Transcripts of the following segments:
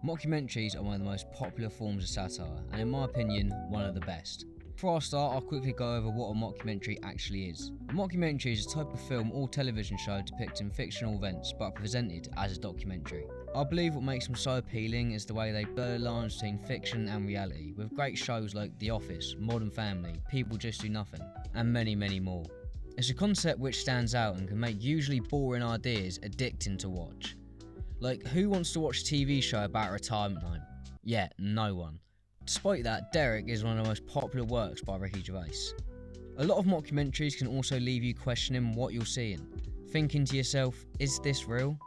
Mockumentaries are one of the most popular forms of satire, and in my opinion, one of the best. Before I start, I'll quickly go over what a mockumentary actually is. A mockumentary is a type of film or television show depicting fictional events, but presented as a documentary. I believe what makes them so appealing is the way they blur the lines between fiction and reality, with great shows like The Office, Modern Family, People Just Do Nothing, and many, many more. It's a concept which stands out and can make usually boring ideas addicting to watch. Like, who wants to watch a TV show about a retirement home? Yeah, no one. Despite that, Derek is one of the most popular works by Ricky Gervais. A lot of mockumentaries can also leave you questioning what you're seeing, thinking to yourself, is this real?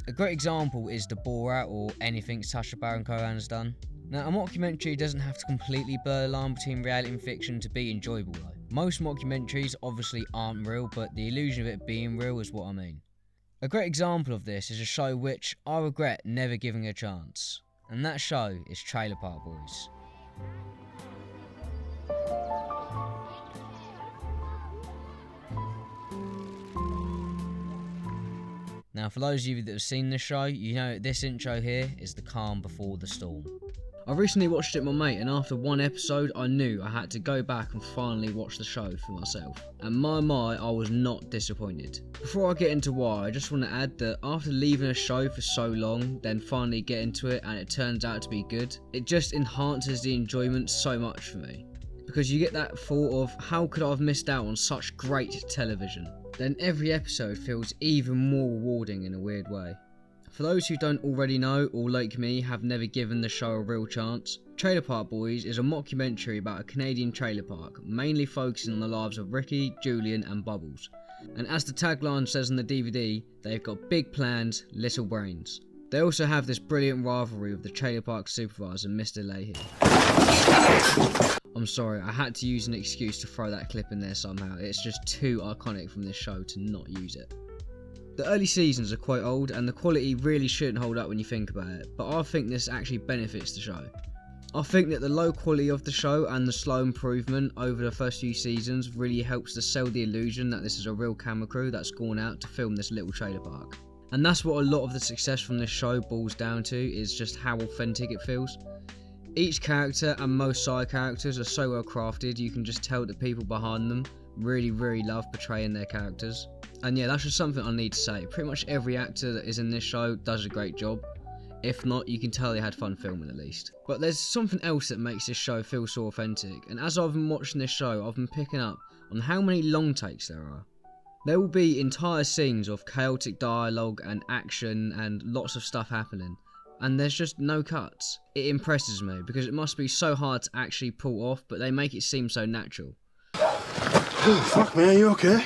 A great example is The Borat or anything Sacha Baron Cohen has done. Now, a mockumentary doesn't have to completely blur the line between reality and fiction to be enjoyable though. Most mockumentaries obviously aren't real, but the illusion of it being real is what I mean. A great example of this is a show which I regret never giving a chance, and that show is Trailer Park Boys. Now, for those of you that have seen the show, you know that this intro here is the calm before the storm. I recently watched it with my mate, and after one episode I knew I had to go back and finally watch the show for myself. And my, I was not disappointed. Before I get into why, I just want to add that after leaving a show for so long, then finally get into it and it turns out to be good, it just enhances the enjoyment so much for me. Because you get that thought of, how could I have missed out on such great television? Then every episode feels even more rewarding in a weird way. For those who don't already know, or like me, have never given the show a real chance, Trailer Park Boys is a mockumentary about a Canadian trailer park, mainly focusing on the lives of Ricky, Julian and Bubbles. And as the tagline says on the DVD, they've got big plans, little brains. They also have this brilliant rivalry with the trailer park supervisor, Mr. Leahy. I'm sorry, I had to use an excuse to throw that clip in there somehow. It's just too iconic from this show to not use it. The early seasons are quite old and the quality really shouldn't hold up when you think about it, but I think this actually benefits the show. I think that the low quality of the show and the slow improvement over the first few seasons really helps to sell the illusion that this is a real camera crew that's gone out to film this little trailer park. And that's what a lot of the success from this show boils down to, is just how authentic it feels. Each character and most side characters are so well crafted, you can just tell that people behind them really love portraying their characters. And yeah, that's just something I need to say. Pretty much every actor that is in this show does a great job. If not, you can tell they had fun filming at least. But there's something else that makes this show feel so authentic, and as I've been watching this show, I've been picking up on how many long takes there are. There will be entire scenes of chaotic dialogue and action and lots of stuff happening, and there's just no cuts. It impresses me, because it must be so hard to actually pull off, but they make it seem so natural. Fuck man, you okay?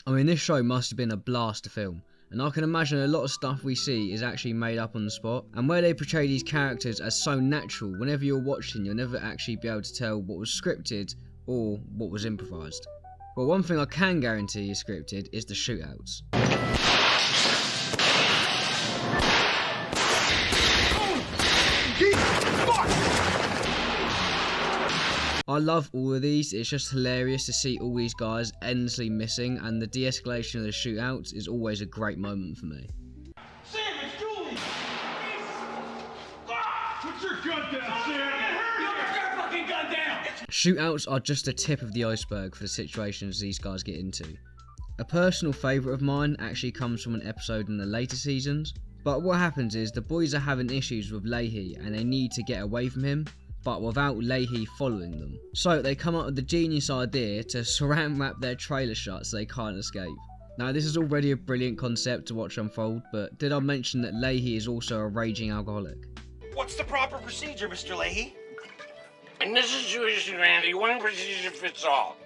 I mean, this show must have been a blast to film, and I can imagine a lot of stuff we see is actually made up on the spot, and where they portray these characters as so natural, whenever you're watching you'll never actually be able to tell what was scripted or what was improvised. But one thing I can guarantee is scripted is the shootouts. I love all of these, it's just hilarious to see all these guys endlessly missing, and the de-escalation of the shootouts is always a great moment for me. Sam, it's Julie! Put your gun down, Sam! Put your fucking gun down! Shootouts are just the tip of the iceberg for the situations these guys get into. A personal favourite of mine actually comes from an episode in the later seasons, but what happens is the boys are having issues with Leahy and they need to get away from him, but without Leahy following them. So they come up with the genius idea to saran wrap their trailer shut so they can't escape. Now this is already a brilliant concept to watch unfold, but did I mention that Leahy is also a raging alcoholic? What's the proper procedure, Mr. Leahy? In this situation, Randy, one procedure fits all.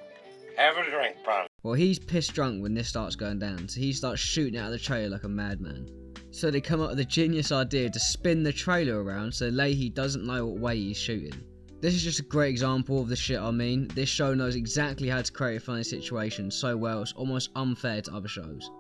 Have a drink, pal. Well, he's pissed drunk when this starts going down, so he starts shooting out of the trailer like a madman. So they come up with a genius idea to spin the trailer around so Leahy doesn't know what way he's shooting. This is just a great example of the shit I mean. This show knows exactly how to create a funny situation so well it's almost unfair to other shows.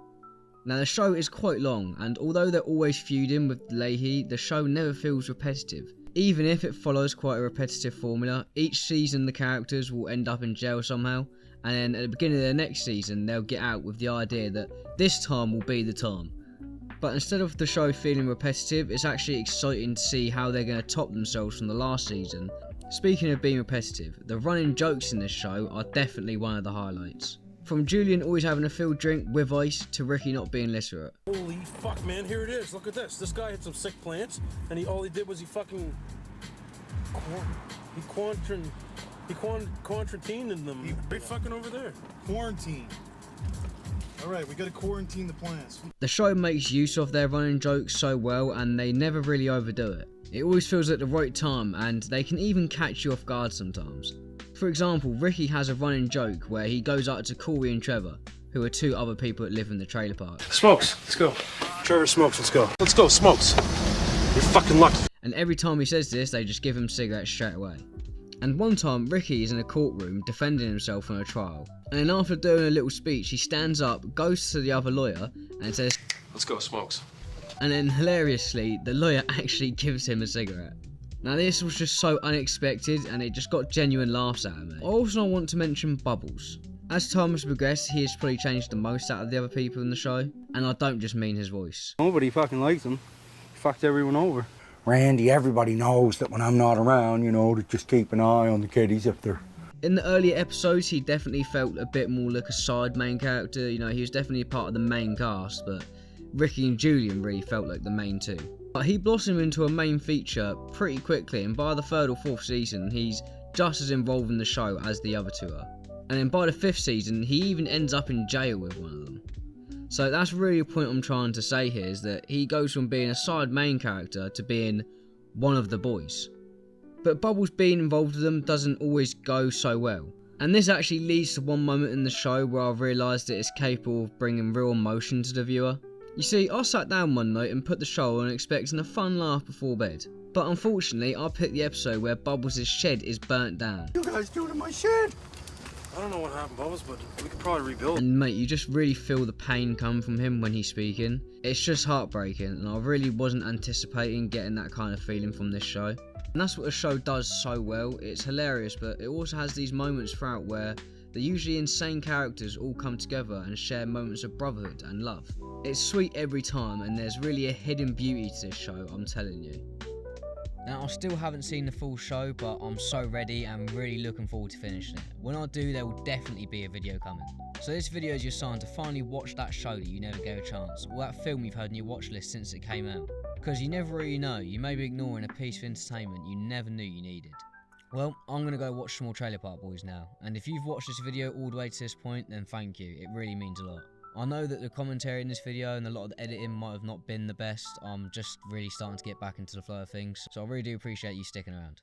Now the show is quite long, and although they're always feuding with Leahy, the show never feels repetitive. Even if it follows quite a repetitive formula, each season the characters will end up in jail somehow, and then at the beginning of the next season they'll get out with the idea that this time will be the time. But instead of the show feeling repetitive, it's actually exciting to see how they're going to top themselves from the last season. Speaking of being repetitive, the running jokes in this show are definitely one of the highlights. From Julian always having a field drink with ice to Ricky not being literate. Holy fuck, man, here it is. Look at this. This guy had some sick plants, and all he did was he fucking... He quarantined them. Right fucking over there. Quarantine. Alright, we gotta quarantine the plants. The show makes use of their running jokes so well, and they never really overdo it. It always feels at the right time, and they can even catch you off guard sometimes. For example, Ricky has a running joke where he goes out to Corey and Trevor, who are two other people that live in the trailer park. Smokes, let's go. Trevor Smokes, let's go. Let's go, Smokes. You're fucking lucky. And every time he says this, they just give him cigarettes straight away. And one time, Ricky is in a courtroom defending himself on a trial. And then after doing a little speech, he stands up, goes to the other lawyer, and says, Let's go, Smokes. And then hilariously, the lawyer actually gives him a cigarette. Now this was just so unexpected, and it just got genuine laughs out of me. I also want to mention Bubbles. As time has progressed, he has probably changed the most out of the other people in the show, and I don't just mean his voice. Nobody fucking likes him. He fucked everyone over. Randy, everybody knows that when I'm not around, you know, to just keep an eye on the kiddies if they're... In the earlier episodes, he definitely felt a bit more like a side main character. You know, he was definitely a part of the main cast, but Ricky and Julian really felt like the main two. But he blossomed into a main feature pretty quickly, and by the 3rd or 4th season, he's just as involved in the show as the other two are. And then by the 5th season, he even ends up in jail with one of them. So that's really the point I'm trying to say here, is that he goes from being a side main character to being one of the boys. But Bubbles being involved with them doesn't always go so well. And this actually leads to one moment in the show where I realised that it's capable of bringing real emotion to the viewer. You see, I sat down one night and put the show on expecting a fun laugh before bed. But unfortunately, I picked the episode where Bubbles' shed is burnt down. You guys doing in my shed? I don't know what happened, Bubbles, but we could probably rebuild. And mate, you just really feel the pain come from him when he's speaking. It's just heartbreaking, and I really wasn't anticipating getting that kind of feeling from this show. And that's what the show does so well. It's hilarious, but it also has these moments throughout where the usually insane characters all come together and share moments of brotherhood and love. It's sweet every time, and there's really a hidden beauty to this show, I'm telling you. Now, I still haven't seen the full show, but I'm so ready and really looking forward to finishing it. When I do, there will definitely be a video coming. So this video is your sign to finally watch that show that you never gave a chance, or that film you've had on your watch list since it came out. Because you never really know, you may be ignoring a piece of entertainment you never knew you needed. Well, I'm going to go watch some more Trailer Park Boys now, and if you've watched this video all the way to this point, then thank you, it really means a lot. I know that the commentary in this video and a lot of the editing might have not been the best. I'm just really starting to get back into the flow of things, so I really do appreciate you sticking around.